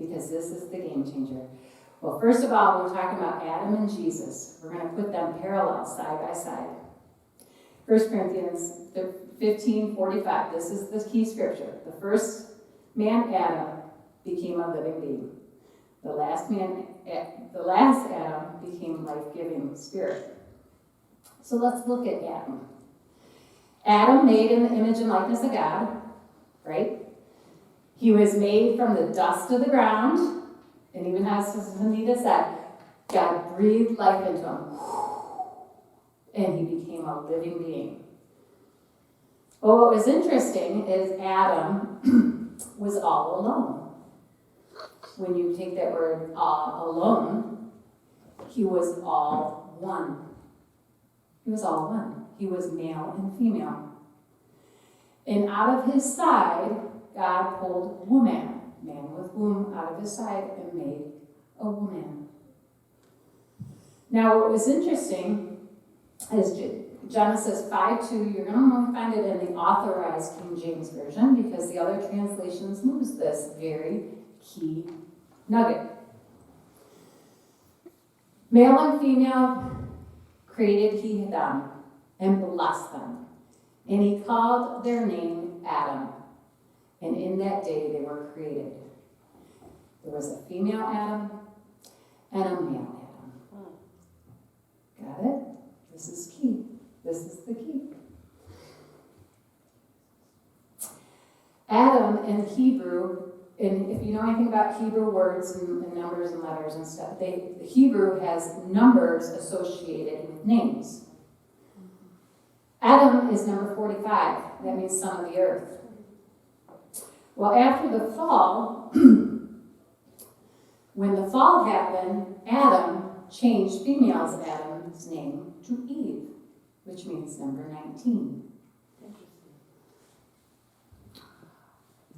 because this is the game changer. Well, first of all, we're talking about Adam and Jesus. We're going to put them parallel, side by side. 1 Corinthians 15:45, this is the key scripture. The first man, Adam, became a living being. The last Adam became life-giving spirit. So let's look at Adam. Adam made in the image and likeness of God, right? He was made from the dust of the ground, and even as Anita said, God breathed life into him, and he became a living being. Well, what was interesting is Adam was all alone. When you take that word alone, he was all one. He was all one. He was male and female. And out of his side, God pulled woman, man with womb, out of his side and made a woman. Now, what was interesting is Genesis 5:2, you're going to only find it in the Authorized King James Version because the other translations lose this very key nugget. Male and female created he them and blessed them. And he called their name Adam. And in that day they were created. There was a female Adam and a male Adam. Got it? This is key. This is the key. Adam in Hebrew, and if you know anything about Hebrew words and numbers and letters and stuff, Hebrew has numbers associated with names. Adam is number 45. That means son of the earth. Well, after the fall, when the fall happened, Adam changed female's Adam's name to Eve, which means number 19.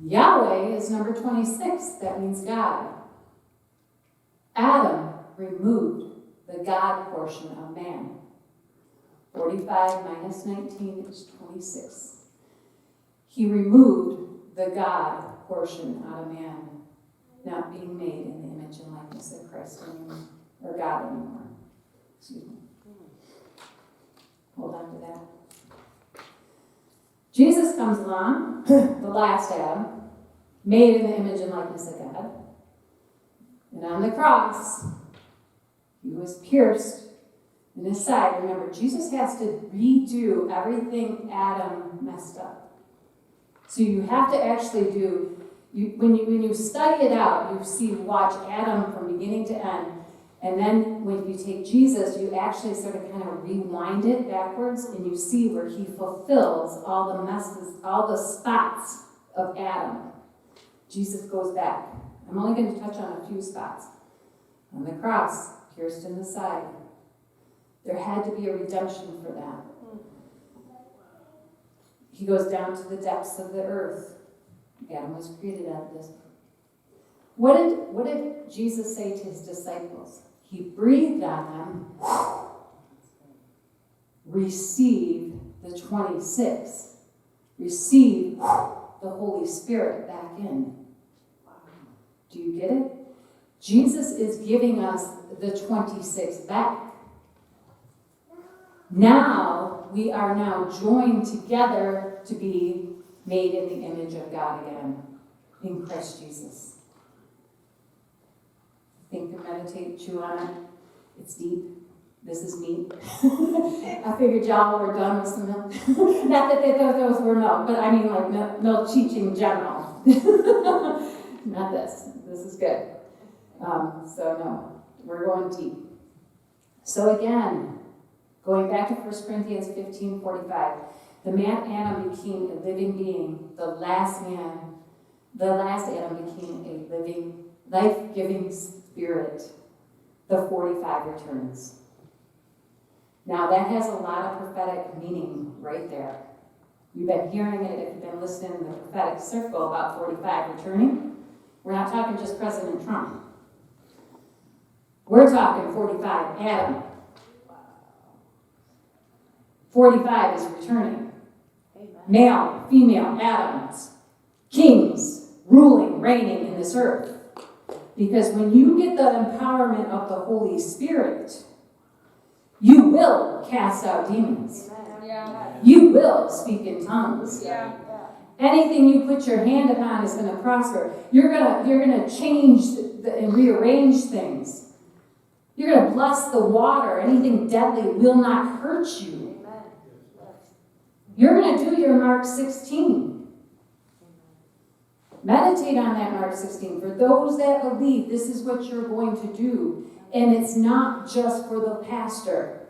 Yahweh is number 26. That means God. Adam removed the God portion of man. 45 minus 19 is 26. He removed the God portion out of man, not being made in the image and likeness of Christ anymore, or God anymore. Excuse me. Hold on to that. Jesus comes along, the last Adam, made in the image and likeness of God. And on the cross, he was pierced in his side. Remember, Jesus has to redo everything Adam messed up. So you have to actually when you study it out, watch Adam from beginning to end. And then when you take Jesus, you actually sort of kind of rewind it backwards, and you see where he fulfills all the messes, all the spots of Adam. Jesus goes back. I'm only going to touch on a few spots. On the cross, pierced in the side. There had to be a redemption for that. He goes down to the depths of the earth. Adam was created out of this. What did Jesus say to his disciples? He breathed on them. Receive the 26. Receive the Holy Spirit back in. Do you get it? Jesus is giving us the 26 back. Now, we are now joined together to be made in the image of God again in Christ Jesus. Think and meditate, chew on it. It's deep. This is meat. I figured y'all were done with some milk. Not that they thought those were milk, but I mean like milk teaching in general. Not this. This is good. So no, we're going deep. So again, going back to 1 Corinthians 15:45, the man Adam became a living being. The last Adam became a living, life-giving spirit. The 45 returns. Now that has a lot of prophetic meaning right there. You've been hearing it if you've been listening in the prophetic circle about 45 returning. We're not talking just President Trump. We're talking 45 Adam. 45 is returning. Amen. Male, female, Adams, kings, ruling, reigning in this earth. Because when you get the empowerment of the Holy Spirit, you will cast out demons. Yeah. You will speak in tongues. Yeah. Anything you put your hand upon is going to prosper. You're gonna change and rearrange things. You're going to bless the water. Anything deadly will not hurt you. You're going to do your Mark 16. Meditate on that Mark 16. For those that believe, this is what you're going to do. And it's not just for the pastor.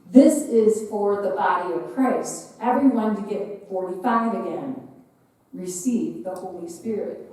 This is for the body of Christ. Everyone to get 45 again. Receive the Holy Spirit.